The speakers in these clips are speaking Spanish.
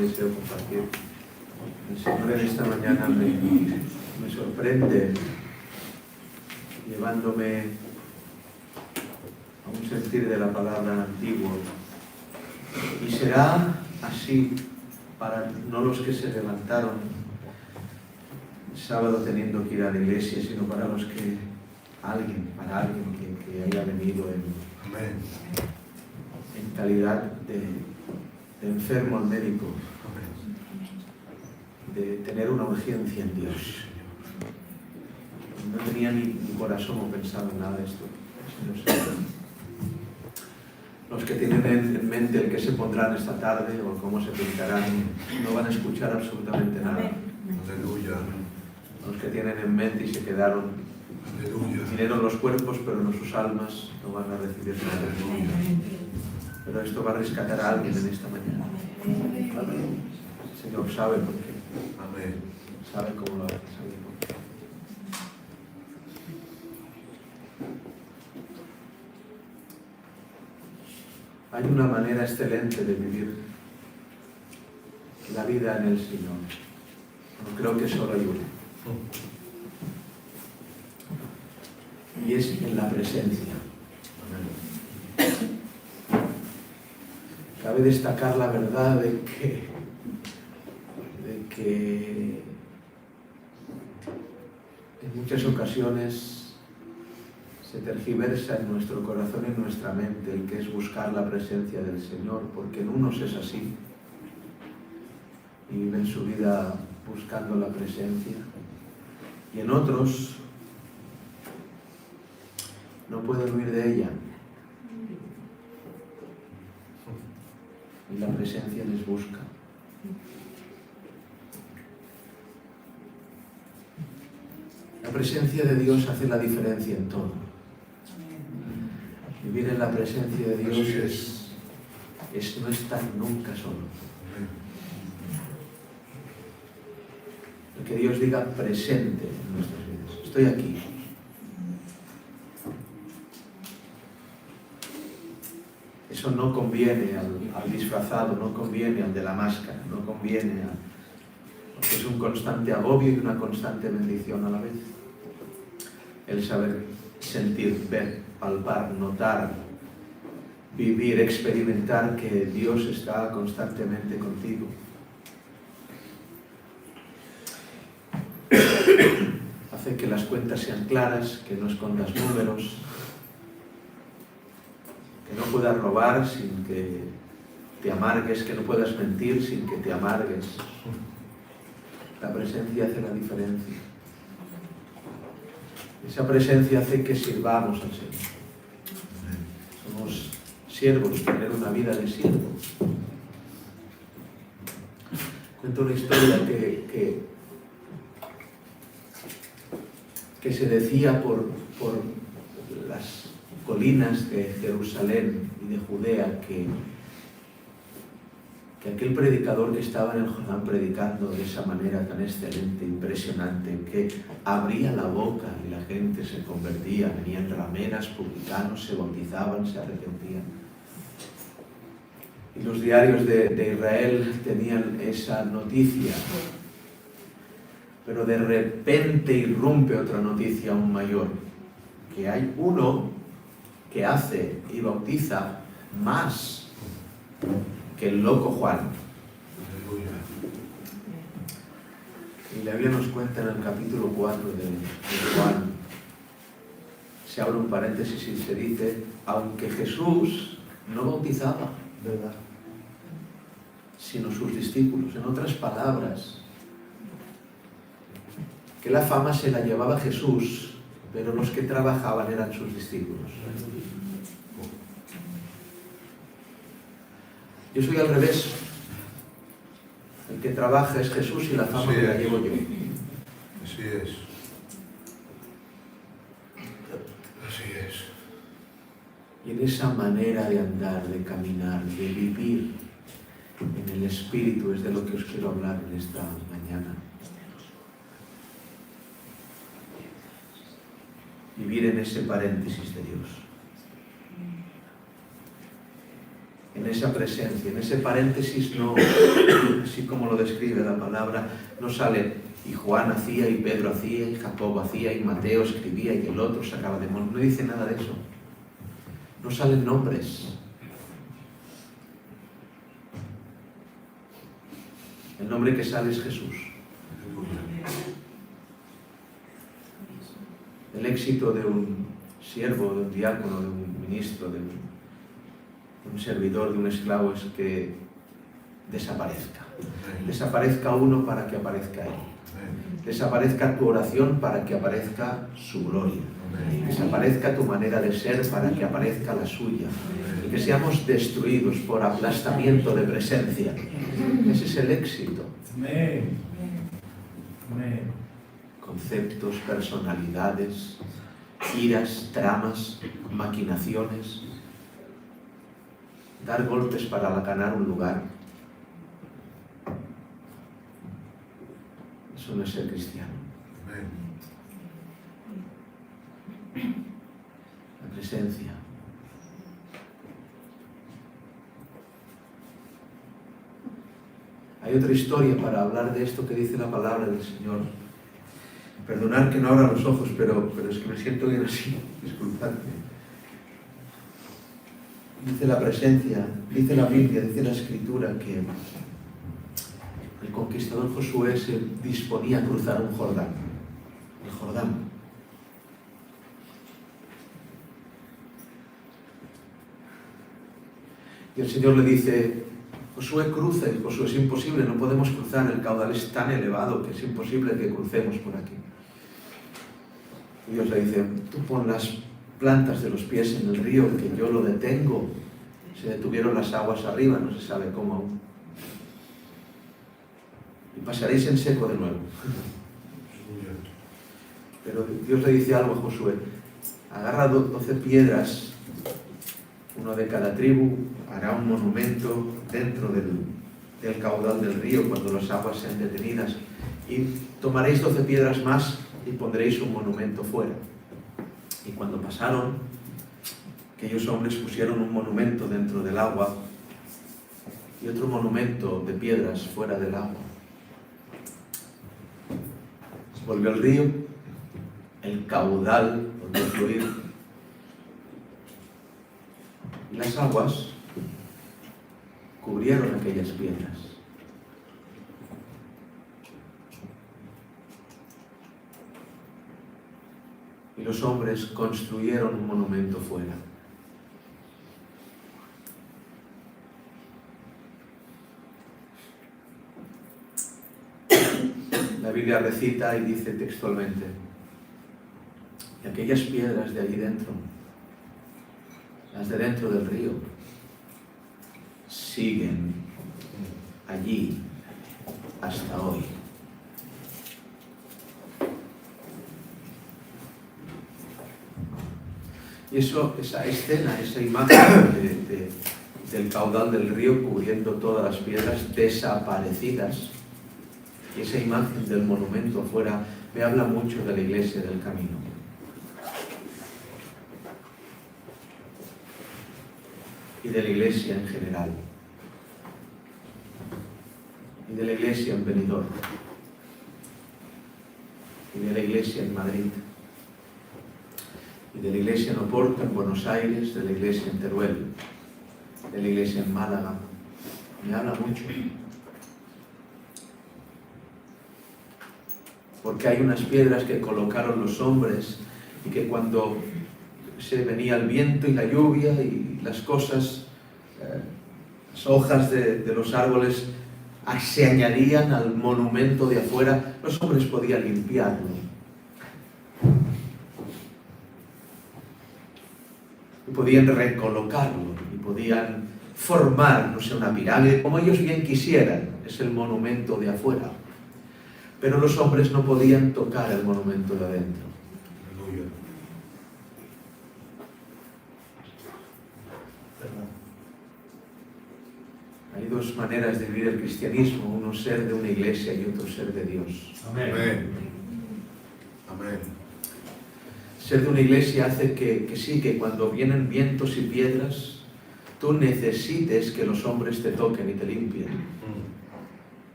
deseo compartir. El Señor en esta mañana me sorprende llevándome a un sentir de la palabra antiguo. Y será así para no los que se levantaron el sábado teniendo que ir a la iglesia, sino para los que para alguien que haya venido en calidad de enfermo al médico, de tener una urgencia en Dios. No tenía ni corazón o pensaba en nada de esto. Los que tienen en mente el que se pondrán esta tarde o cómo se pintarán no van a escuchar absolutamente nada. Aleluya. Los que tienen en mente y se quedaron, vinieron los cuerpos pero no sus almas, no van a recibir nada. Pero esto va a rescatar a alguien en esta mañana. Amén. El Señor sabe por qué. Amén. Sabe cómo lo hace, sabe por qué. Hay una manera excelente de vivir la vida en el Señor. No creo que solo hay una. Y es en la presencia. Cabe destacar la verdad de que en muchas ocasiones se tergiversa en nuestro corazón y en nuestra mente el que es buscar la presencia del Señor, porque en unos es así y viven su vida buscando la presencia, y en otros no pueden huir de ella y la presencia les busca. La presencia de Dios hace la diferencia en todo. Vivir en la presencia de Dios es no estar nunca solo. El que Dios diga presente en nuestras vidas. Estoy aquí. Eso no conviene al disfrazado, no conviene al de la máscara, no conviene porque es un constante agobio y una constante bendición a la vez. El saber sentir, ver, palpar, notar, vivir, experimentar que Dios está constantemente contigo. Hace que las cuentas sean claras, que no escondas números, que no puedas robar sin que te amargues, que no puedas mentir sin que te amargues. La presencia hace la diferencia. Esa presencia hace que sirvamos al Señor. Somos siervos, tener una vida de siervo. Cuento una historia que se decía por las colinas de Jerusalén y de Judea que aquel predicador que estaba en el Jordán predicando de esa manera tan excelente, impresionante, que abría la boca y la gente se convertía, venían rameras, publicanos, se bautizaban, se arrepentían. Y los diarios de Israel tenían esa noticia, pero de repente irrumpe otra noticia aún mayor, que hay uno que hace y bautiza más que el loco Juan. Y la Biblia nos cuenta en el capítulo 4 de Juan, se abre un paréntesis y se dice, aunque Jesús no bautizaba, ¿verdad?, sino sus discípulos. En otras palabras, que la fama se la llevaba Jesús, pero los que trabajaban eran sus discípulos. Yo soy al revés. El que trabaja es Jesús y la fama me la llevo yo. Así es. Así es. Y en esa manera de andar, de caminar, de vivir en el Espíritu es de lo que os quiero hablar en esta mañana. Vivir en ese paréntesis de Dios. en esa presencia, en ese paréntesis, no, así como lo describe la palabra, no sale y Juan hacía, y Pedro hacía, y Jacobo hacía, y Mateo escribía, y el otro sacaba demonios. No dice nada de eso. No salen nombres. El nombre que sale es Jesús. El éxito de un siervo, de un diácono, de un ministro, de un servidor, de un esclavo, es que desaparezca. Desaparezca uno para que aparezca él. Desaparezca tu oración para que aparezca su gloria. Desaparezca tu manera de ser para que aparezca la suya. Y que seamos destruidos por aplastamiento de presencia. Ese es el éxito. Conceptos, personalidades, iras, tramas, maquinaciones. Dar golpes para ganar un lugar. Eso no es ser cristiano. La presencia. Hay otra historia para hablar de esto que dice la palabra del Señor. Perdonad que no abra los ojos, pero es que me siento bien así. Disculpadme. Dice la presencia, dice la Biblia, dice la Escritura que el conquistador Josué se disponía a cruzar un Jordán. El Jordán. Y el Señor le dice: Josué, cruza. Y Josué: es imposible, no podemos cruzar, el caudal es tan elevado que es imposible que crucemos por aquí. Y Dios le dice: tú pon las plantas de los pies en el río, que yo lo detengo. Se detuvieron las aguas arriba, no se sabe cómo aún. Y pasaréis en seco de nuevo. Pero Dios le dice algo a Josué: agarra 12 piedras, uno de cada tribu, hará un monumento dentro del caudal del río cuando las aguas sean detenidas, y tomaréis 12 piedras más y pondréis un monumento fuera. Y cuando pasaron, aquellos hombres pusieron un monumento dentro del agua y otro monumento de piedras fuera del agua. Se volvió el río, el caudal volvió a fluir, y las aguas cubrieron aquellas piedras. Y los hombres construyeron un monumento fuera. La Biblia recita y dice textualmente: y aquellas piedras de allí dentro, las de dentro del río, siguen allí hasta hoy. Y esa escena, esa imagen del caudal del río cubriendo todas las piedras desaparecidas, y esa imagen del monumento afuera, me habla mucho de la iglesia del camino. Y de la iglesia en general. Y de la iglesia en Benidorm. Y de la iglesia en Madrid. Y de la iglesia en Oporto, en Buenos Aires, de la iglesia en Teruel, de la iglesia en Málaga. Me habla mucho. Porque hay unas piedras que colocaron los hombres y que cuando se venía el viento y la lluvia y las cosas, las hojas de los árboles se añadían al monumento de afuera, los hombres podían limpiarlo. Y podían recolocarlo, y podían formar, no sé, una pirámide, como ellos bien quisieran. Es el monumento de afuera. Pero los hombres no podían tocar el monumento de adentro. Hay dos maneras de vivir el cristianismo: uno ser de una iglesia y otro ser de Dios. Amén. Amén. Ser de una iglesia hace que sí, que cuando vienen vientos y piedras, tú necesites que los hombres te toquen y te limpien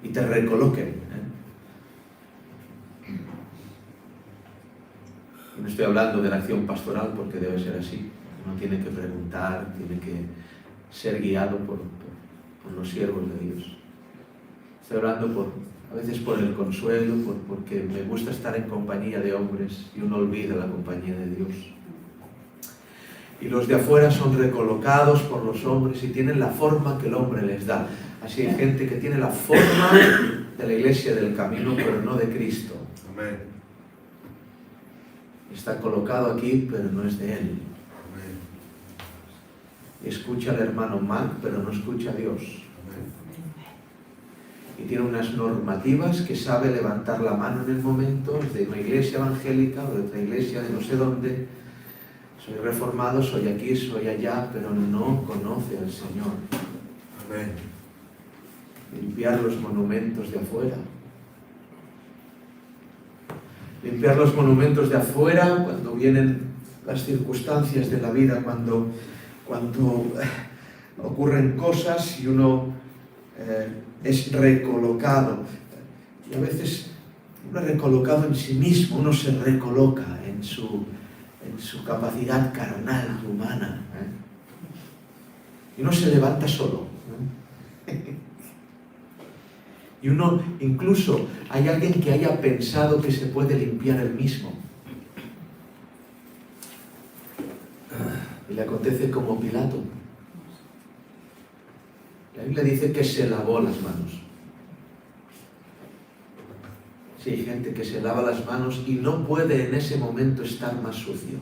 y te recoloquen. Y no estoy hablando de la acción pastoral porque debe ser así. Uno tiene que preguntar, tiene que ser guiado por los siervos de Dios. Estoy hablando a veces por el consuelo, porque me gusta estar en compañía de hombres y uno olvida la compañía de Dios. Y los de afuera son recolocados por los hombres y tienen la forma que el hombre les da. Así hay gente que tiene la forma de la iglesia del camino, pero no de Cristo. Amén. Está colocado aquí, pero no es de Él. Amén. Escucha al hermano Mac, pero no escucha a Dios. Y tiene unas normativas que sabe levantar la mano en el momento, es de una iglesia evangélica o de otra iglesia de no sé dónde. Soy reformado, soy aquí, soy allá, pero no conoce al Señor. Amén. Limpiar los monumentos de afuera. Limpiar los monumentos de afuera cuando vienen las circunstancias de la vida, cuando ocurren cosas y uno es recolocado. Y a veces uno es recolocado en sí mismo, uno se recoloca en su capacidad carnal y humana. Y uno se levanta solo. Y uno, incluso, hay alguien que haya pensado que se puede limpiar él mismo. Y le acontece como Pilato. La Biblia dice que se lavó las manos. Sí, hay gente que se lava las manos y no puede en ese momento estar más sucio.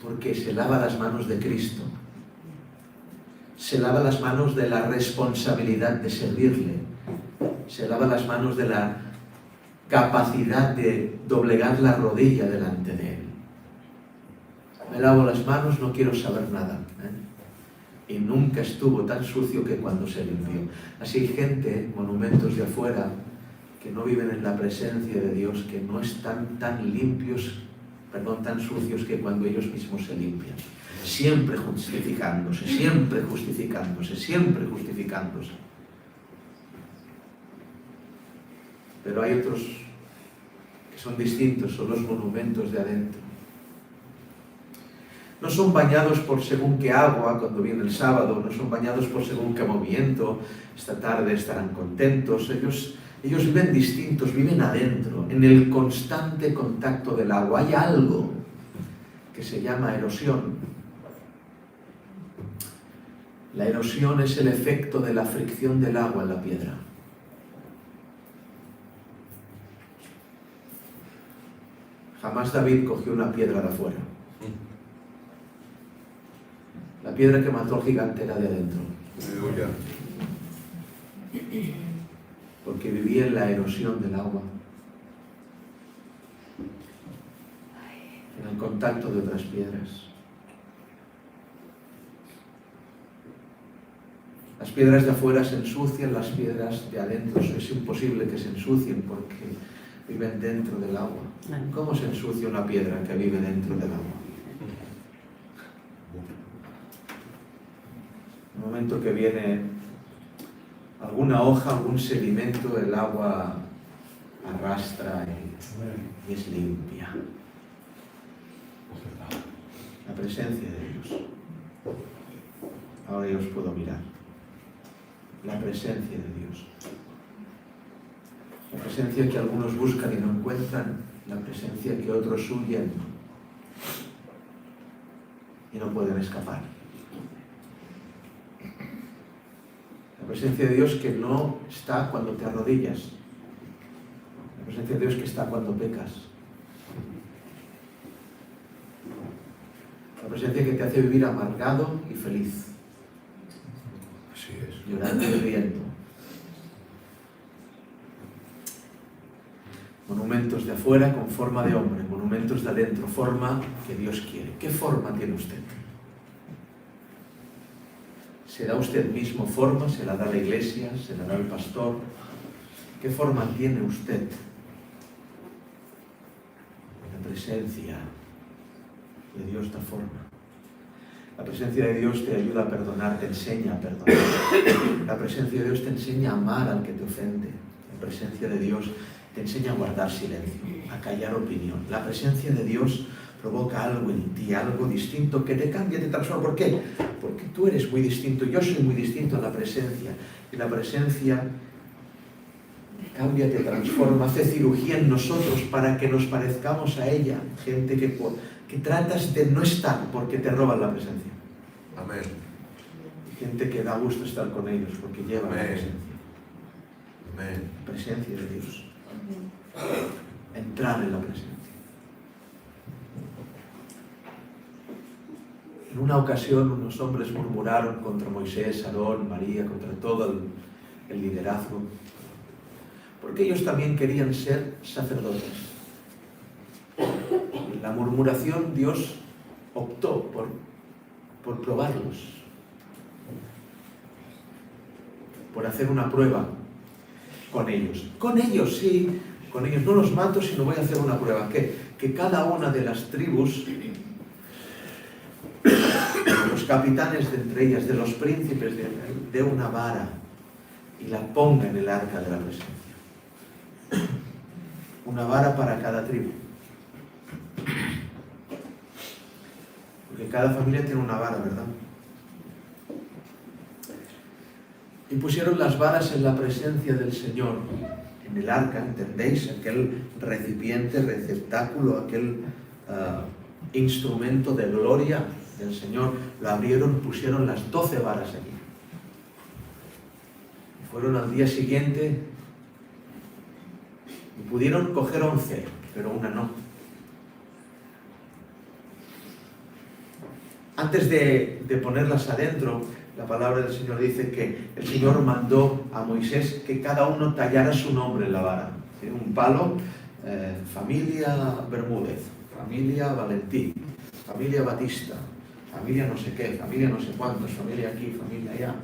Porque se lava las manos de Cristo. Se lava las manos de la responsabilidad de servirle. Se lava las manos de la capacidad de doblegar la rodilla delante de Él. Me lavo las manos, no quiero saber nada. Y nunca estuvo tan sucio que cuando se limpió. Así hay gente, monumentos de afuera, que no viven en la presencia de Dios, que no están tan limpios, tan sucios que cuando ellos mismos se limpian. Siempre justificándose, siempre justificándose, siempre justificándose. Pero hay otros que son distintos, son los monumentos de adentro. No son bañados por según qué agua cuando viene el sábado, no son bañados por según qué movimiento, esta tarde estarán contentos. Ellos viven distintos, viven adentro, en el constante contacto del agua. Hay algo que se llama erosión. La erosión es el efecto de la fricción del agua en la piedra. Jamás David cogió una piedra de afuera. La piedra que mató al gigante era de adentro. Aleluya. Porque vivía en la erosión del agua. En el contacto de otras piedras. Las piedras de afuera se ensucian, las piedras de adentro es imposible que se ensucien porque viven dentro del agua. ¿Cómo se ensucia una piedra que vive dentro del agua? En el momento que viene alguna hoja, algún sedimento, el agua arrastra y es limpia. La presencia de Dios. Ahora yo os puedo mirar. La presencia de Dios. La presencia que algunos buscan y no encuentran. La presencia que otros huyen y no pueden escapar. La presencia de Dios que no está cuando te arrodillas. La presencia de Dios que está cuando pecas. La presencia que te hace vivir amargado y feliz. Así es. Llorando y riendo. Monumentos de afuera con forma de hombre, monumentos de adentro, forma que Dios quiere. ¿Qué forma tiene usted? ¿Se da usted mismo forma? ¿Se la da la iglesia? ¿Se la da el pastor? ¿Qué forma tiene usted? La presencia de Dios da forma. La presencia de Dios te ayuda a perdonar, te enseña a perdonar. La presencia de Dios te enseña a amar al que te ofende. La presencia de Dios te enseña a guardar silencio, a callar opinión. La presencia de Dios provoca algo en ti, algo distinto que te cambia, te transforma. ¿Por qué? Porque tú eres muy distinto, yo soy muy distinto en la presencia. Y la presencia cambia, te transforma, hace cirugía en nosotros para que nos parezcamos a ella. Gente que tratas de no estar porque te roban la presencia. Amén. Gente que da gusto estar con ellos porque llevan la presencia. Amén. Presencia de Dios. Entrar en la presencia. En una ocasión unos hombres murmuraron contra Moisés, Aarón, María, contra todo el liderazgo, porque ellos también querían ser sacerdotes. En la murmuración Dios optó por probarlos, por hacer una prueba con ellos. Con ellos, sí, con ellos no los mato, sino voy a hacer una prueba. Que cada una de las tribus, los capitanes de entre ellas, de los príncipes, de una vara y la ponga en el arca de la presencia. Una vara para cada tribu. Porque cada familia tiene una vara, ¿verdad? Y pusieron las varas en la presencia del Señor, en el arca, ¿entendéis? Aquel recipiente, receptáculo, aquel instrumento de gloria del Señor. Lo abrieron, pusieron las 12 varas allí. Fueron al día siguiente y pudieron coger 11, pero una no. Antes de ponerlas adentro, la palabra del Señor dice que el Señor mandó a Moisés que cada uno tallara su nombre en la vara. ¿Sí? Un palo, familia Bermúdez, familia Valentín, familia Batista, familia no sé qué, familia no sé cuántos, familia aquí, familia allá.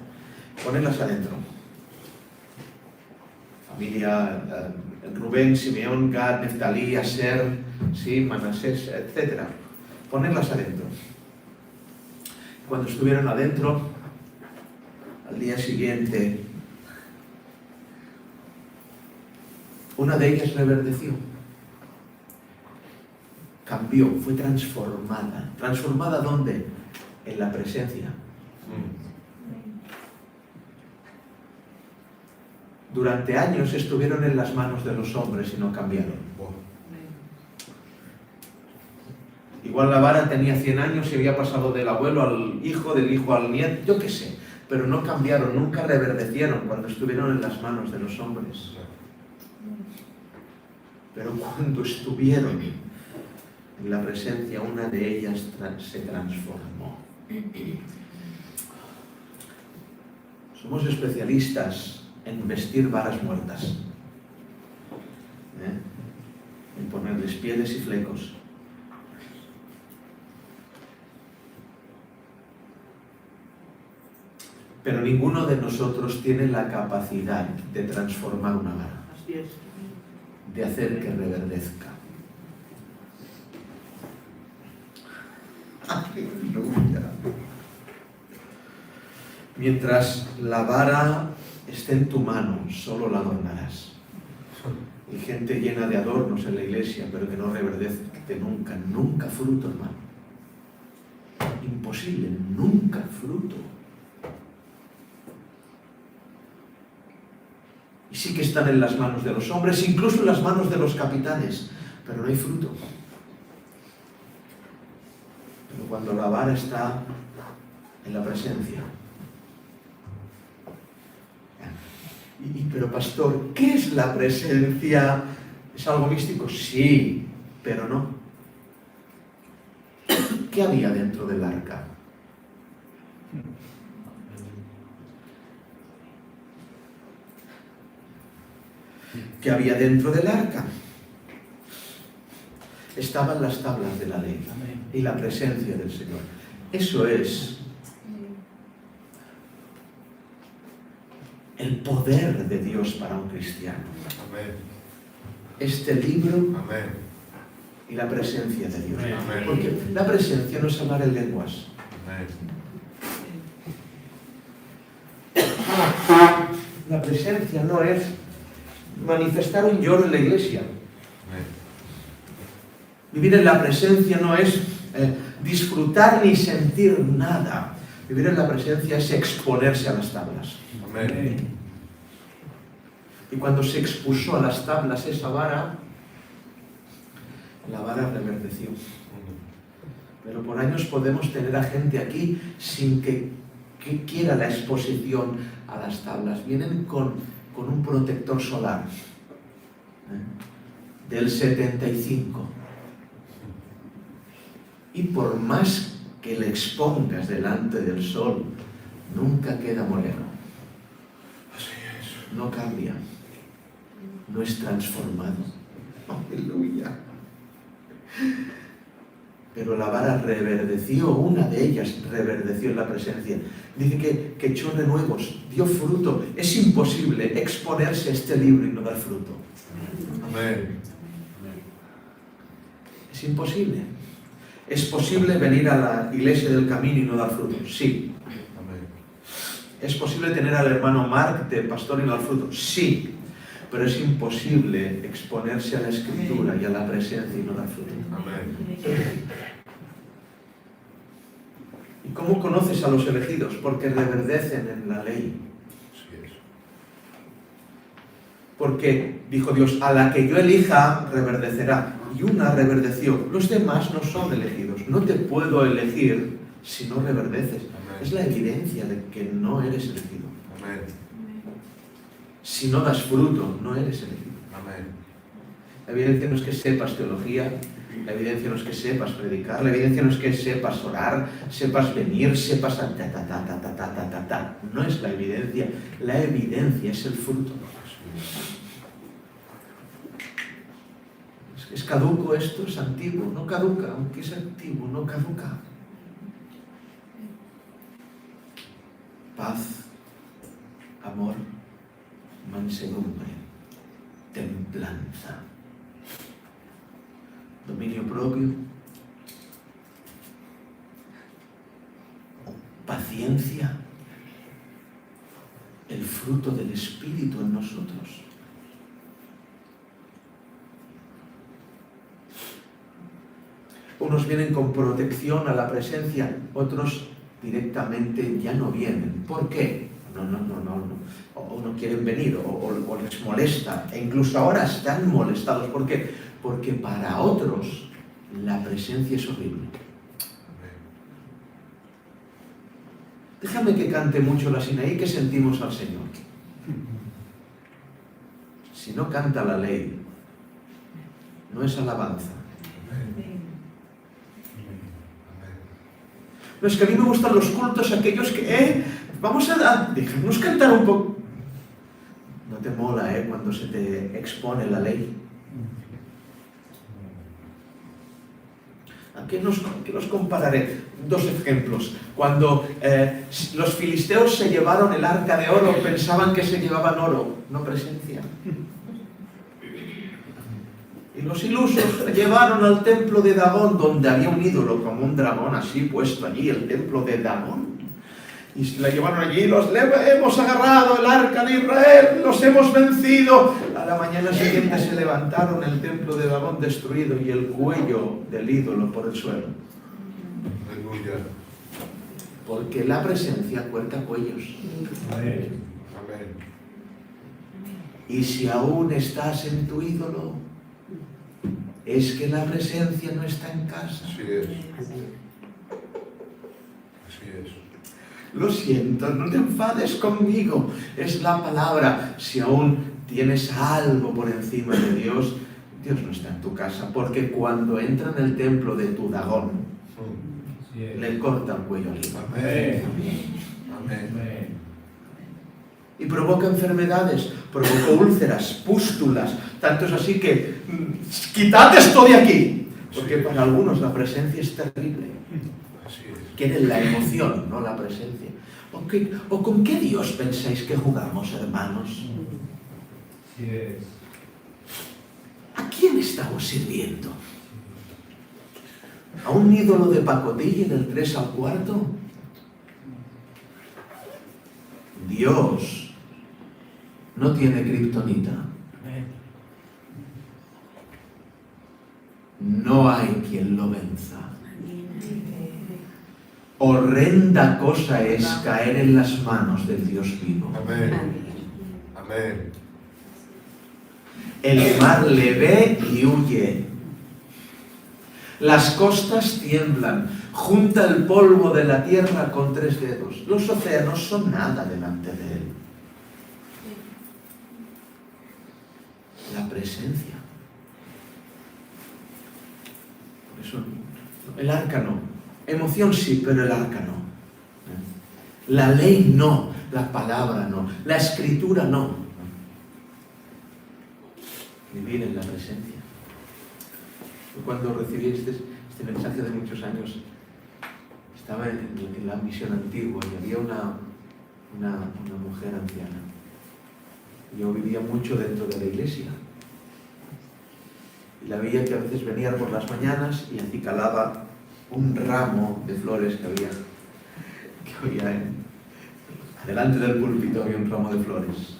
Ponerlas adentro. Familia Rubén, Simeón, Gad, Neftalí, Aser, sí, Manasés, etc. Ponerlas adentro. Cuando estuvieron adentro, al día siguiente, una de ellas reverdeció. Cambió, fue transformada. ¿Transformada dónde? En la presencia. Durante años estuvieron en las manos de los hombres y no cambiaron. Igual la vara tenía 100 años y había pasado del abuelo al hijo, del hijo al nieto, yo qué sé. Pero no cambiaron, nunca reverdecieron cuando estuvieron en las manos de los hombres. Pero cuando estuvieron en la presencia, una de ellas se transformó. Somos especialistas en vestir varas muertas, en ponerles pieles y flecos. Pero ninguno de nosotros tiene la capacidad de transformar una vara, de hacer que reverdezca. Aleluya. Mientras la vara esté en tu mano, solo la adornarás. Hay gente llena de adornos en la iglesia, pero que no reverdece nunca, nunca fruto, hermano. Imposible, nunca fruto. Y sí que están en las manos de los hombres, incluso en las manos de los capitanes, pero no hay fruto. Pero cuando la vara está en la presencia. Pero pastor, ¿qué es la presencia? ¿Es algo místico? Sí, pero no. ¿Qué había dentro del arca? ¿Qué había dentro del arca? Estaban las tablas de la ley y la presencia del Señor. Eso es el poder de Dios para un cristiano. Amén. Este libro Amén. y la presencia de Dios. Amén. Porque la presencia no es hablar en lenguas. Amén. La presencia no es manifestar un lloro en la iglesia. Amén. Vivir en la presencia no es disfrutar ni sentir nada. Vivir en la presencia es exponerse a las tablas. Amén. Y cuando se expuso a las tablas esa vara, la vara reverdeció. Pero por años podemos tener a gente aquí sin que quiera la exposición a las tablas. Vienen con un protector solar del 75. Y por más que le expongas delante del sol, nunca queda moreno. Así es. No cambia. No es transformado. Aleluya. Pero la vara reverdeció, una de ellas reverdeció en la presencia. Dice que echó renuevos, dio fruto. Es imposible exponerse a este libro y no dar fruto. Amén. Es imposible. ¿Es posible venir a la iglesia del camino y no dar fruto? Sí. Amén. ¿Es posible tener al hermano Mark de pastor y no dar fruto? Sí. Pero es imposible exponerse a la escritura y a la presencia y no dar fruto. Amén. ¿Y cómo conoces a los elegidos? Porque reverdecen en la ley. Así es. Porque dijo Dios, a la que yo elija, reverdecerá. Y una reverdeció. Los demás no son elegidos. No te puedo elegir si no reverdeces. Amén. Es la evidencia de que no eres elegido. Amén. Si no das fruto, no eres elegido. Amén. La evidencia no es que sepas teología, la evidencia no es que sepas predicar, la evidencia no es que sepas orar, sepas venir, sepas ta. No es la evidencia es el fruto. ¿Es caduco esto? ¿Es antiguo? No caduca, aunque es antiguo, no caduca. Paz, amor, mansedumbre, templanza, dominio propio, paciencia, el fruto del Espíritu en nosotros. Unos vienen con protección a la presencia, otros directamente ya no vienen. ¿Por qué? No. O no quieren venir, o les molesta. E incluso ahora están molestados. ¿Por qué? Porque para otros la presencia es horrible. Déjame que cante mucho la Sinaí que sentimos al Señor. Si no canta la ley, no es alabanza. No, es que a mí me gustan los cultos aquellos que, vamos a dejarnos cantar un poco. No te mola, cuando se te expone la ley. ¿A qué los compararé? Dos ejemplos. Cuando los filisteos se llevaron el arca de oro, pensaban que se llevaban oro, no presencia. Y los ilusos llevaron al templo de Dagón, donde había un ídolo como un dragón así puesto allí, el templo de Dagón. Y se la llevaron allí, hemos agarrado el arca de Israel, los hemos vencido. A la mañana siguiente se levantaron el templo de Dagón destruido y el cuello del ídolo por el suelo. Aleluya. Porque la presencia corta cuellos. Amén. Amén. Y si aún estás en tu ídolo, es que la presencia no está en casa. Así es. Así es. Lo siento, no te enfades conmigo. Es la palabra. Si aún tienes algo por encima de Dios, Dios no está en tu casa. Porque cuando entra en el templo de tu Dagón, le corta el cuello al ídolo. Amén. Amén. Y provoca enfermedades, provoca úlceras, pústulas. Tanto es así que quitad esto de aquí. Porque para algunos la presencia es terrible. Así es. Quieren la emoción, no la presencia. ¿O con qué Dios pensáis que jugamos, hermanos? ¿A quién estamos sirviendo? a un ídolo de pacotilla en el 3 al cuarto. Dios no tiene kriptonita. No hay quien lo venza. Horrenda cosa es caer en las manos del Dios vivo. Amén. Amén. El mar le ve y huye. Las costas tiemblan. Junta el polvo de la tierra con 3 dedos. Los océanos son nada delante de él. La presencia. Por eso, el arca no. Emoción sí, pero el arca no. La ley no. La palabra no. La escritura no. Vivir en la presencia. Cuando recibí este mensaje de muchos años, estaba en la misión antigua y había una mujer anciana. Yo vivía mucho dentro de la iglesia. Y la veía que a veces venía por las mañanas y acicalaba un ramo de flores que había delante del púlpito había un ramo de flores.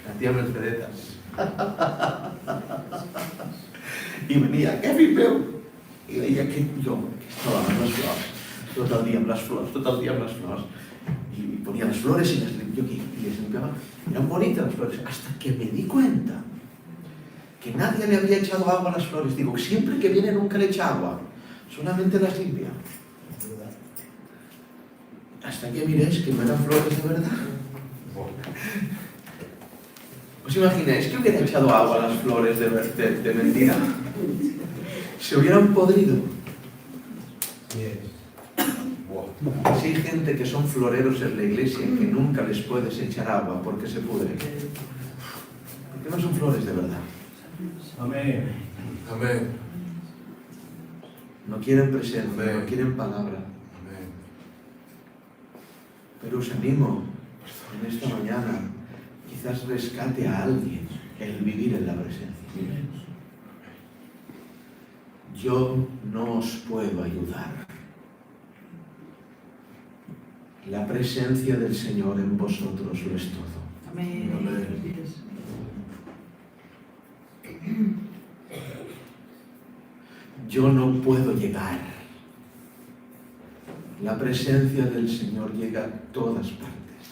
La tía Mercedetas. Y venía, ¿qué veo? Y veía que yo estaba en las flores, todo el día en las flores, y ponía las flores y les limpiaba. Eran bonitas las flores, hasta que me di cuenta que nadie le había echado agua a las flores. Digo, siempre que viene nunca le echa agua, solamente las limpia. Hasta que miréis que no eran flores de verdad. ¿Os imagináis que hubiera echado agua a las flores de mentira? Se hubieran podrido. Si hay gente que son floreros en la iglesia y que nunca les puedes echar agua porque se pudren. Porque no son flores de verdad. Amén. Amén. No quieren presencia, Amén. no quieren palabra. Amén. Pero os animo en esta mañana, quizás rescate a alguien el vivir en la presencia. Yo no os puedo ayudar. La presencia del Señor en vosotros lo es todo. Amén. Yo no puedo llegar. La presencia del Señor llega a todas partes.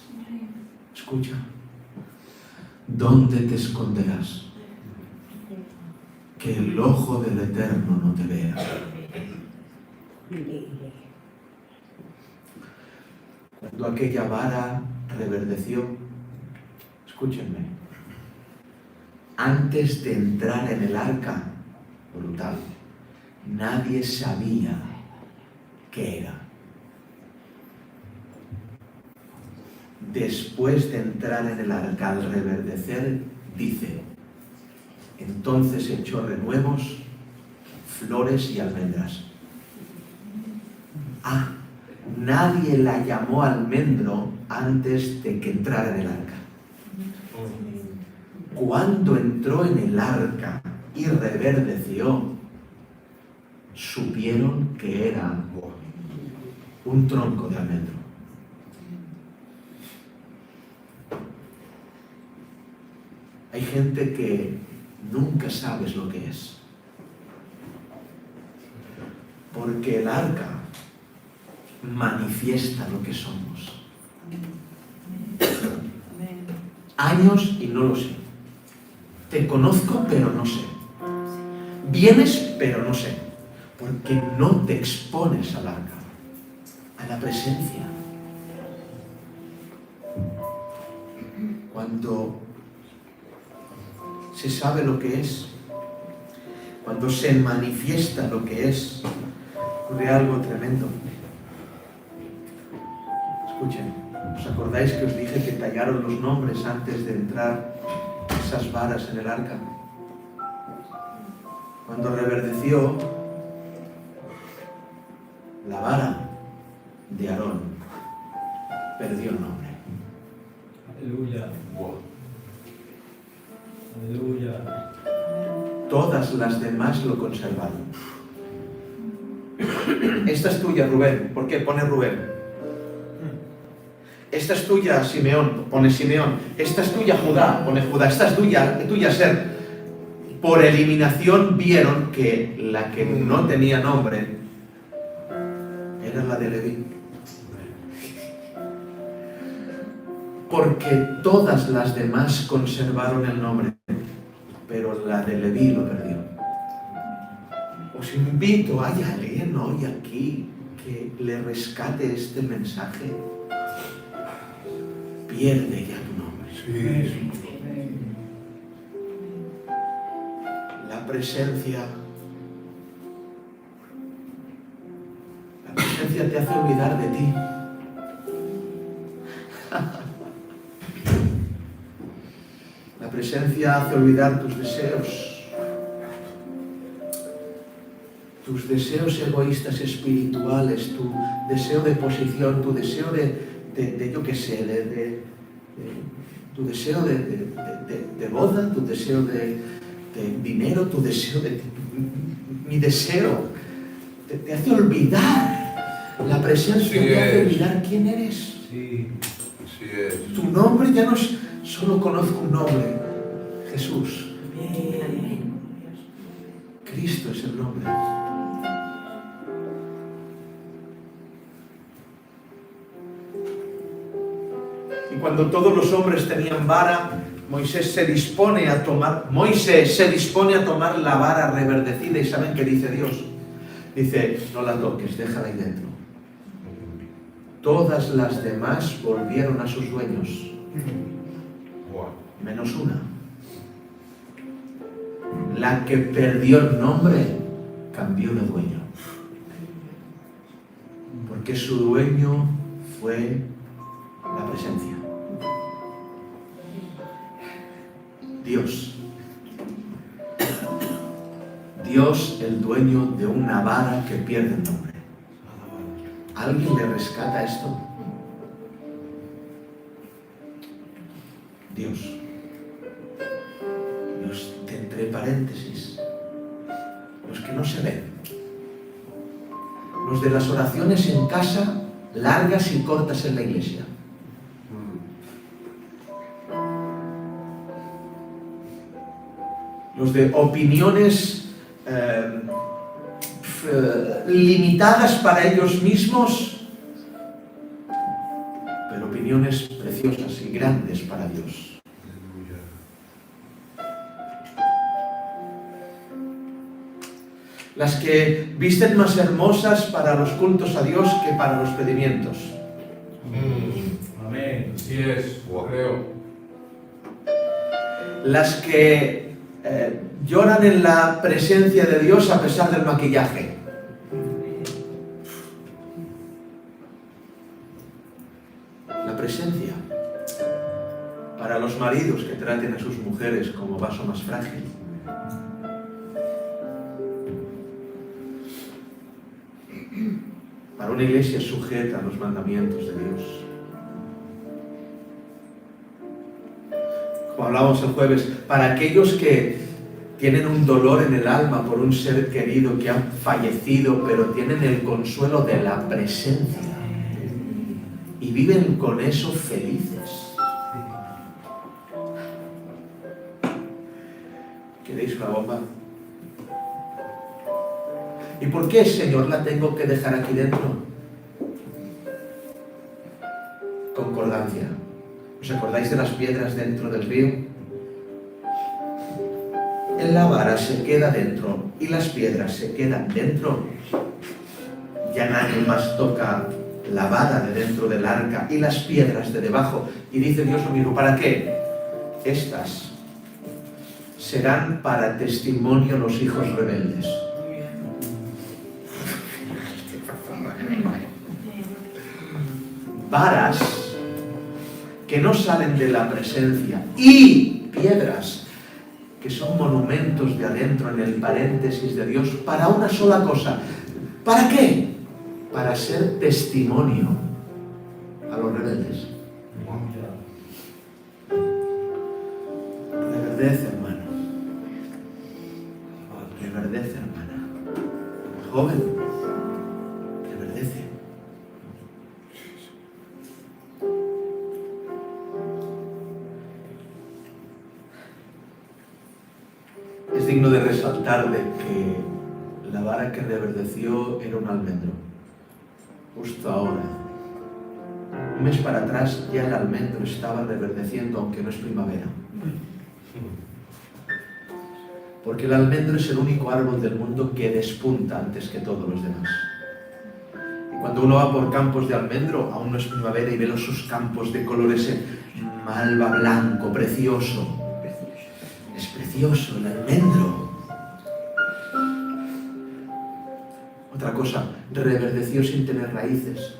Escucha. ¿Dónde te esconderás? Que el ojo del Eterno no te vea. Cuando aquella vara reverdeció, escúchenme, antes de entrar en el arca, brutal, nadie sabía qué era. Después de entrar en el arca, al reverdecer, dice, entonces echó renuevos, flores y almendras. Nadie la llamó almendro antes de que entrara en el arca. Cuando entró en el arca y reverdeció, supieron que era un tronco de almendro. Hay gente que nunca sabes lo que es. Porque el arca manifiesta lo que somos. Años y no lo sé. Te conozco, pero no sé. Vienes, pero no sé. Porque no te expones al arca, a la presencia. Cuando se sabe lo que es, cuando se manifiesta lo que es, ocurre algo tremendo. Escuchen, ¿os acordáis que os dije que tallaron los nombres antes de entrar esas varas en el arca? Cuando reverdeció, la vara de Aarón perdió el nombre. Aleluya. Aleluya. Todas las demás lo conservaron. Esta es tuya, Rubén. ¿Por qué? Pone Rubén. Esta es tuya, Simeón. Pone Simeón. Esta es tuya, Judá. Pone Judá. Esta es tuya, Ser. Por eliminación vieron que la que no tenía nombre era la de Leví. Porque todas las demás conservaron el nombre, pero la de Leví lo perdió. Os invito, ¿hay alguien hoy aquí que le rescate este mensaje? Pierde ya tu nombre. Sí. La presencia te hace olvidar de ti. La presencia hace olvidar tus deseos egoístas espirituales, tu deseo de posición, tu deseo de yo qué sé, tu deseo de boda, tu deseo de dinero, tu deseo mi deseo. Te hace olvidar. La presencia te hace olvidar quién eres. Sí. Así es. Tu nombre ya no es, solo conozco un nombre, Jesús. Cristo es el nombre. Y cuando todos los hombres tenían vara, Moisés se dispone a tomar la vara reverdecida. ¿Y saben qué dice Dios? Dice, no la toques, déjala ahí dentro. Todas las demás volvieron a sus dueños, menos una. La que perdió el nombre cambió de dueño, porque su dueño fue la presencia. Dios, el dueño de una vara que pierde el nombre. ¿Alguien le rescata esto? Dios, entre paréntesis, los que no se ven, los de las oraciones en casa, largas y cortas en la iglesia. Los de opiniones limitadas para ellos mismos, pero opiniones preciosas y grandes para Dios. Las que visten más hermosas para los cultos a Dios que para los pedimientos. Amén. Así es, creo. Las que lloran en la presencia de Dios a pesar del maquillaje. La presencia. Para los maridos que traten a sus mujeres como vaso más frágil. Para una iglesia sujeta a los mandamientos de Dios. Como hablábamos el jueves, para aquellos que tienen un dolor en el alma por un ser querido que ha fallecido, pero tienen el consuelo de la presencia y viven con eso felices. ¿Queréis una bomba? ¿Y por qué, Señor, la tengo que dejar aquí dentro? Concordancia. ¿Os acordáis de las piedras dentro del río? La vara se queda dentro y las piedras se quedan dentro. Ya nadie más toca la vara de dentro del arca y las piedras de debajo. Y dice Dios lo mismo, ¿para qué? Estas serán para testimonio los hijos rebeldes. Varas que no salen de la presencia y piedras que son monumentos de adentro en el paréntesis de Dios para una sola cosa. ¿Para qué? Para ser testimonio a los rebeldes. Reverdece, hermano. Reverdece, hermana. Joven, vara que reverdeció era un almendro. Justo ahora. Un mes para atrás ya el almendro estaba reverdeciendo, aunque no es primavera. Porque el almendro es el único árbol del mundo que despunta antes que todos los demás. Y cuando uno va por campos de almendro, aún no es primavera y ve sus campos de color ese malva blanco, precioso. Es precioso el almendro. Otra cosa, reverdeció sin tener raíces.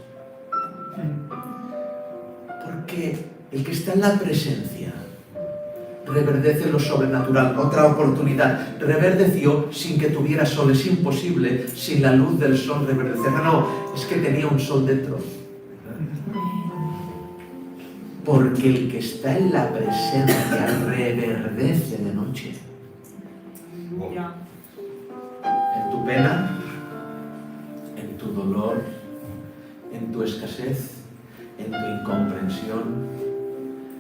Porque el que está en la presencia reverdece lo sobrenatural. Otra oportunidad, reverdeció sin que tuviera sol. Es imposible sin la luz del sol reverdecer. No, es que tenía un sol dentro. Porque el que está en la presencia reverdece de noche. En tu pena, en tu dolor, en tu escasez, en tu incomprensión,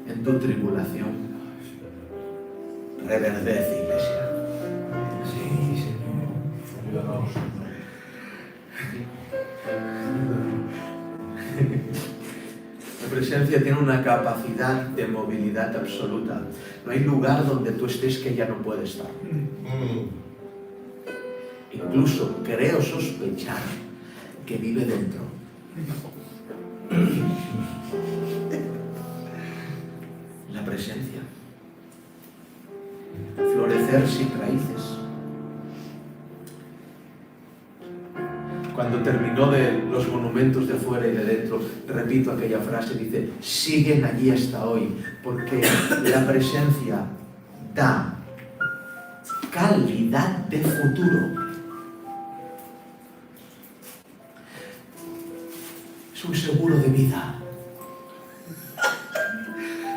en tu tribulación. Reverdece, iglesia. Sí, Señor. Ayúdanos. La presencia tiene una capacidad de movilidad absoluta. No hay lugar donde tú estés que ella no puede estar. Incluso creo sospechar que vive dentro. La presencia. Florecer sin raíces. Cuando terminó de los monumentos de fuera y de dentro, repito aquella frase, dice, siguen allí hasta hoy, porque la presencia da calidad de futuro. Es un seguro de vida.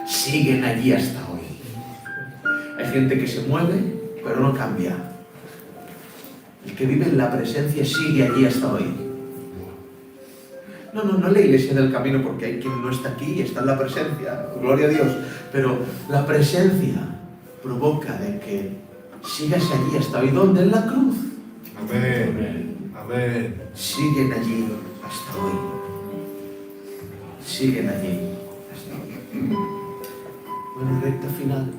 Siguen allí hasta hoy. Hay gente que se mueve, pero no cambia. El que vive en la presencia sigue allí hasta hoy. No es la iglesia del camino, porque hay quien no está aquí y está en la presencia. Gloria a Dios. Pero la presencia provoca de que sigas allí hasta hoy. ¿Dónde? En la cruz. Amén. Amén. Siguen allí hasta hoy. Siguen allí hasta hoy. Bueno, recta final.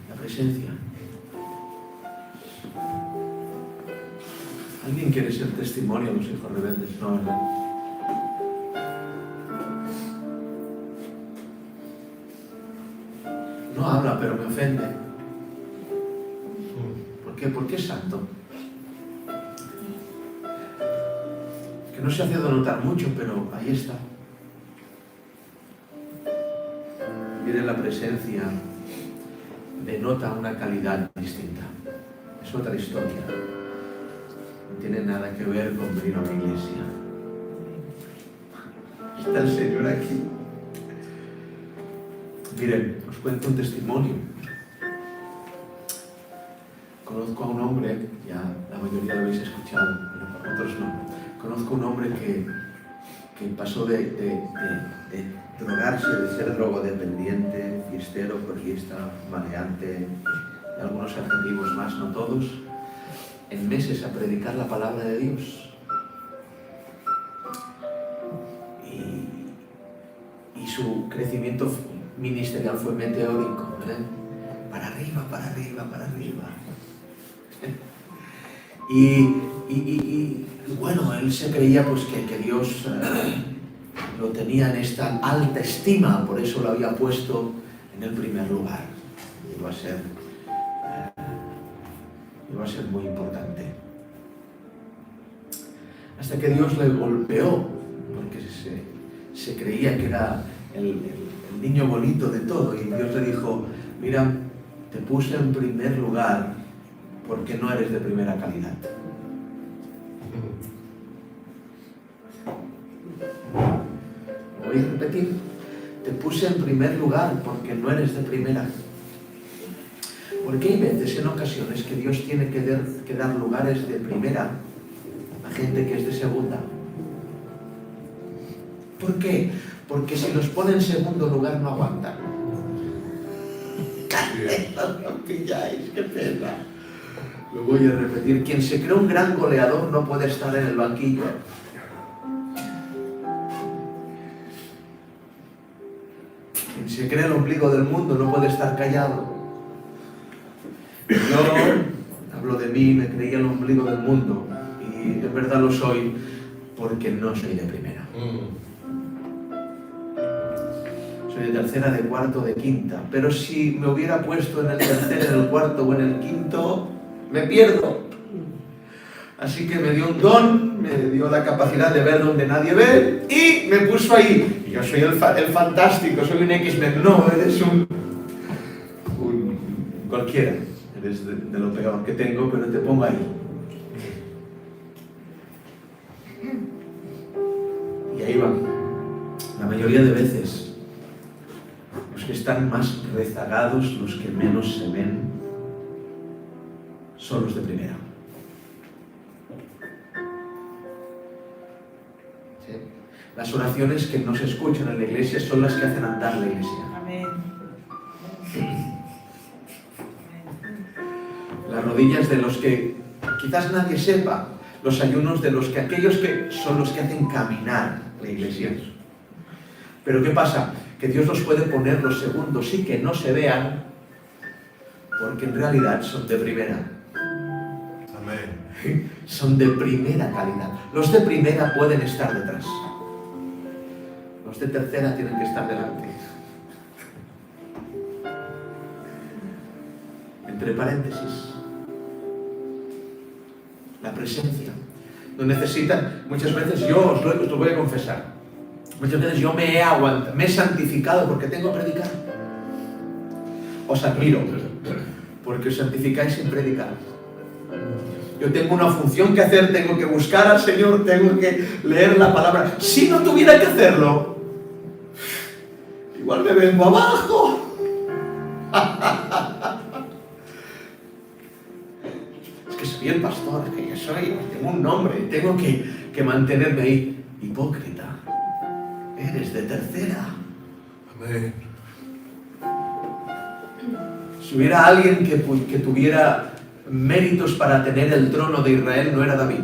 La presencia. ¿Alguien quiere ser testimonio de los hijos rebeldes? No, ¿verdad? No habla, pero me ofende. ¿Por qué? Porque es santo. Que no se ha hecho notar mucho, pero ahí está. Viene la presencia, denota una calidad distinta. Es otra historia. No tiene nada que ver con venir a una iglesia. Está el Señor aquí. Miren, os cuento un testimonio. Conozco a un hombre, ya la mayoría lo habéis escuchado, pero otros no. Conozco a un hombre que pasó de drogarse, de ser drogodependiente, fiestero, porrista, maleante, y algunos adjetivos más, no todos, en meses a predicar la palabra de Dios. Y su crecimiento ministerial fue meteórico, ¿eh? Para arriba, para arriba, para arriba. Y bueno, él se creía pues que Dios lo tenía en esta alta estima, por eso lo había puesto en el primer lugar. Iba a ser muy importante. Hasta que Dios le golpeó, porque se creía que era el niño bonito de todo, y Dios le dijo, mira, te puse en primer lugar porque no eres de primera calidad. Voy a repetir, te puse en primer lugar porque no eres de primera. Porque hay veces, en ocasiones, que Dios tiene que dar lugares de primera a gente que es de segunda. ¿Por qué? Porque si los pone en segundo lugar no aguantan. No pilláis, qué pena. Lo voy a repetir. Quien se cree un gran goleador no puede estar en el banquillo. Quien se cree el ombligo del mundo no puede estar callado. Yo hablo de mí, me creía el ombligo del mundo y en verdad lo soy porque no soy de primera. Soy de tercera, de cuarto, de quinta. Pero si me hubiera puesto en el tercero, en el cuarto o en el quinto, me pierdo. Así que me dio un don, me dio la capacidad de ver donde nadie ve y me puso ahí. Y yo soy el fantástico, soy un X-Men. No, eres un cualquiera. Eres de lo peor que tengo, pero te pongo ahí. Y ahí va. La mayoría de veces, los que están más rezagados, los que menos se ven, son los de primera. ¿Sí? Las oraciones que no se escuchan en la iglesia son las que hacen andar la iglesia. Amén. Las rodillas de los que quizás nadie sepa, los ayunos de los que aquellos que son los que hacen caminar la iglesia. Pero ¿qué pasa? Que Dios los puede poner los segundos y que no se vean, porque en realidad son de primera. Amén. Son de primera calidad. Los de primera pueden estar detrás. Los de tercera tienen que estar delante. Entre paréntesis, la presencia. No necesitan, muchas veces yo os lo voy a confesar, muchas veces yo me he aguantado, me he santificado porque tengo que predicar. Os admiro, porque os santificáis sin predicar. Yo tengo una función que hacer, tengo que buscar al Señor, tengo que leer la palabra. Si no tuviera que hacerlo, igual me vengo abajo. Que soy el pastor, que yo soy, tengo un nombre, tengo que mantenerme ahí. Hipócrita, eres de tercera. Amén. Si hubiera alguien que tuviera méritos para tener el trono de Israel, no era David,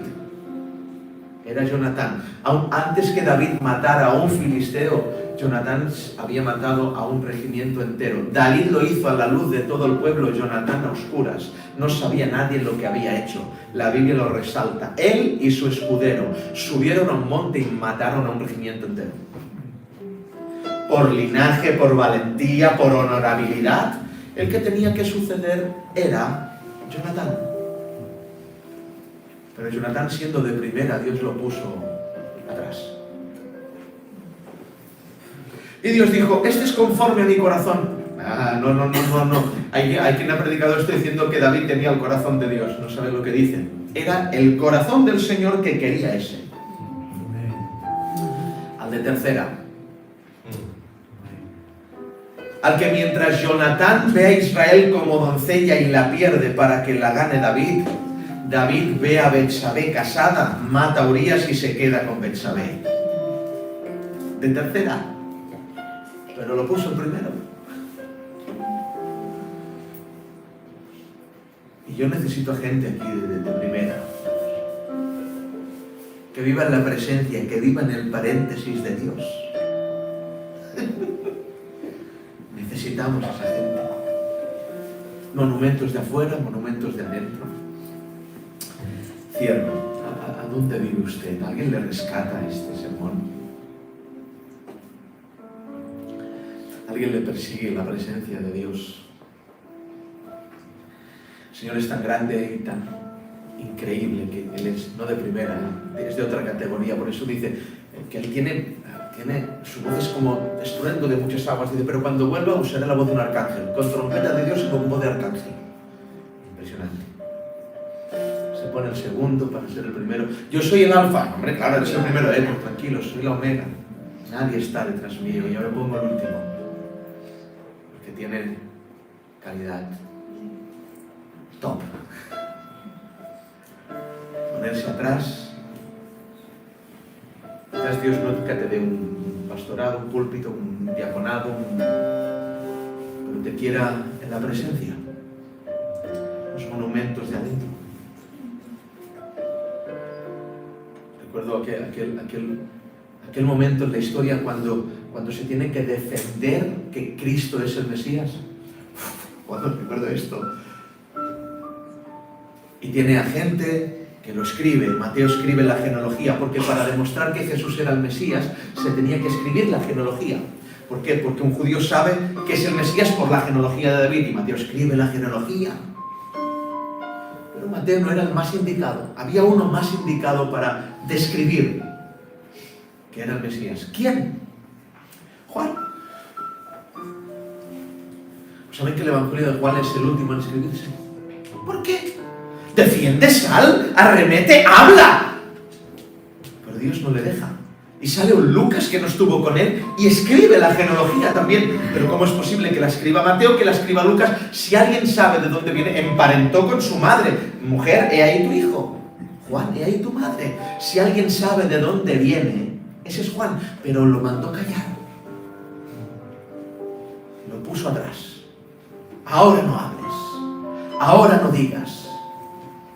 era Jonatán. Aún antes que David matara a un filisteo, Jonatán había matado a un regimiento entero. David lo hizo a la luz de todo el pueblo, Jonatán a oscuras. No sabía nadie lo que había hecho. La Biblia lo resalta. Él y su escudero subieron a un monte y mataron a un regimiento entero. Por linaje, por valentía, por honorabilidad, el que tenía que suceder era Jonatán. Pero Jonatán, siendo de primera, Dios lo puso atrás. Y Dios dijo, este es conforme a mi corazón. No. Hay quien ha predicado esto diciendo que David tenía el corazón de Dios. No sabe lo que dice. Era el corazón del Señor que quería ese. Al de tercera. Al que mientras Jonatán ve a Israel como doncella y la pierde para que la gane David, David ve a Betsabé casada, mata a Urías y se queda con Betsabé. De tercera. Pero lo puso primero. Y yo necesito gente aquí de primera. Que viva en la presencia, que viva en el paréntesis de Dios. Necesitamos a esa gente. Monumentos de afuera, monumentos de adentro. Cierro. ¿A dónde vive usted? ¿Alguien le rescata este sermón? ¿Alguien le persigue la presencia de Dios? El Señor es tan grande y tan increíble que Él es no de primera, es de otra categoría. Por eso dice que Él tiene su voz es como estruendo de muchas aguas. Dice, pero cuando vuelva usaré la voz de un arcángel, con trompeta de Dios y con voz de arcángel. Impresionante. Se pone el segundo para ser el primero. Yo soy el alfa. Hombre, claro, eres el primero, pues tranquilo, soy la omega. Nadie está detrás mío, yo me pongo el último. Tiene calidad top. Ponerse atrás. Quizás Dios nunca te dé un pastorado, un púlpito, un diaconado, pero te quiera en la presencia. Los monumentos de adentro. Recuerdo aquel momento en la historia cuando se tiene que defender que Cristo es el Mesías. Cuando recuerdo esto. Y tiene a gente que lo escribe. Mateo escribe la genealogía, porque para demostrar que Jesús era el Mesías se tenía que escribir la genealogía. ¿Por qué? Porque un judío sabe que es el Mesías por la genealogía de David, y Mateo escribe la genealogía. Pero Mateo no era el más indicado. Había uno más indicado para describir que era el Mesías. ¿Quién? Juan. ¿Saben que el Evangelio de Juan es el último en escribirse? ¿Por qué? Defiende, sal, arremete, habla. Pero Dios no le deja. Y sale un Lucas que no estuvo con él y escribe la genealogía también. Pero ¿cómo es posible que la escriba Mateo, que la escriba Lucas? Si alguien sabe de dónde viene, emparentó con su madre. Mujer, he ahí tu hijo. Juan, he ahí tu madre. Si alguien sabe de dónde viene, ese es Juan. Pero lo mandó callar. Lo puso atrás. Ahora no hables. Ahora no digas.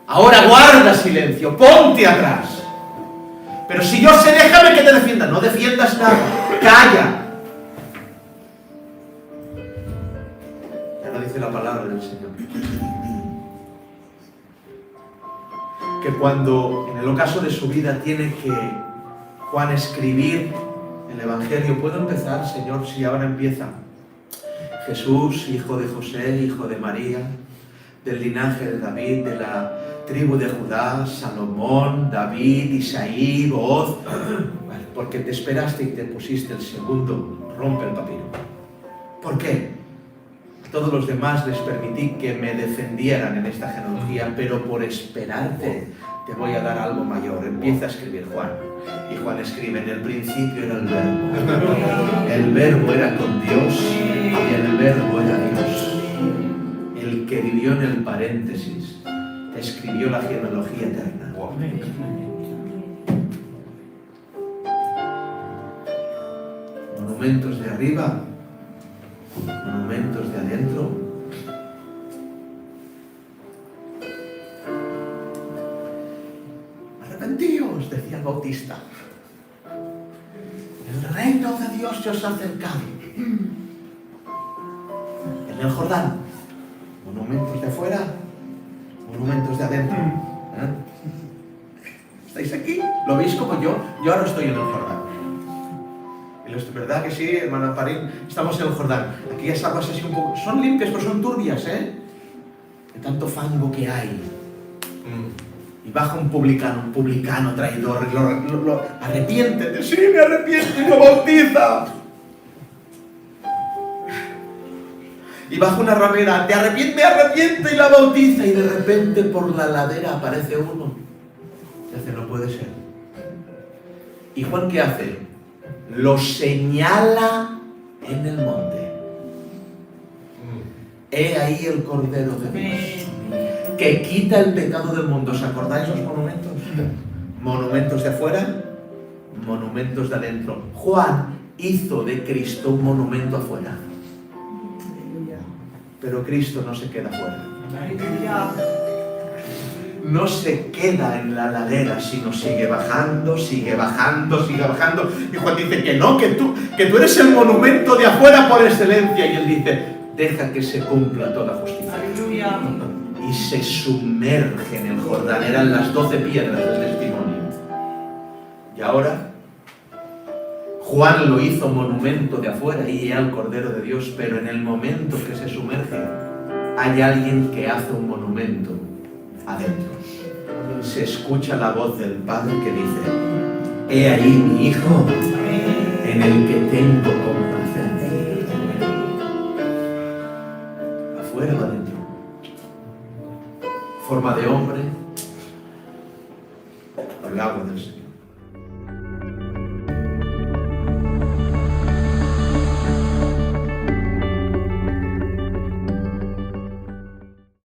Ahora guarda silencio. Ponte atrás. Pero si yo sé, déjame que te defienda. No defiendas nada. Calla. Ya no dice la palabra del Señor. Que cuando en el ocaso de su vida tiene que Juan escribir el Evangelio, ¿puedo empezar, Señor? Si ahora empieza. Jesús, hijo de José, hijo de María, del linaje de David, de la tribu de Judá, Salomón, David, Isaí, Booz, porque te esperaste y te pusiste el segundo, rompe el papiro. ¿Por qué? A todos los demás les permití que me defendieran en esta genealogía, pero por esperarte te voy a dar algo mayor. Empieza a escribir Juan. Y Juan escribe: en el principio era el Verbo. El Verbo era con Dios y el Verbo era Dios. El que vivió en el paréntesis escribió la genealogía eterna. Monumentos de arriba, monumentos de adentro. Arrepentíos, decía el Bautista. El reino de Dios se os ha acercado. En el Jordán, monumentos de afuera, monumentos de adentro. ¿Estáis aquí? ¿Lo veis como yo? Yo ahora estoy en el Jordán. Y es verdad que sí, hermano Parín, estamos en el Jordán. Aquí esas aguas así un poco... Son limpias, pero son turbias, ¿eh? De tanto fango que hay. Y baja un publicano traidor, arrepiéntete, sí, me arrepiento y lo bautiza. Y baja una ramera, me arrepiento y la bautiza. Y de repente por la ladera aparece uno. Y dice, no puede ser. ¿Y Juan qué hace? Lo señala en el monte. He ahí el Cordero de Dios, que quita el pecado del mundo. ¿Os acordáis los monumentos? Monumentos de afuera, monumentos de adentro. Juan hizo de Cristo un monumento afuera. Pero Cristo no se queda afuera. No se queda en la ladera, sino sigue bajando, sigue bajando, sigue bajando. Y Juan dice que no, que tú eres el monumento de afuera por excelencia. Y él dice, deja que se cumpla toda justicia. Aleluya. Y se sumerge en el Jordán. Eran las 12 piedras del testimonio. Y ahora Juan lo hizo monumento de afuera y al Cordero de Dios, pero en el momento que se sumerge hay alguien que hace un monumento adentro. Se escucha la voz del Padre que dice, he ahí mi Hijo, en el que tengo complacencia. Afuera o adentro. Forma de hombre, el agua del Señor.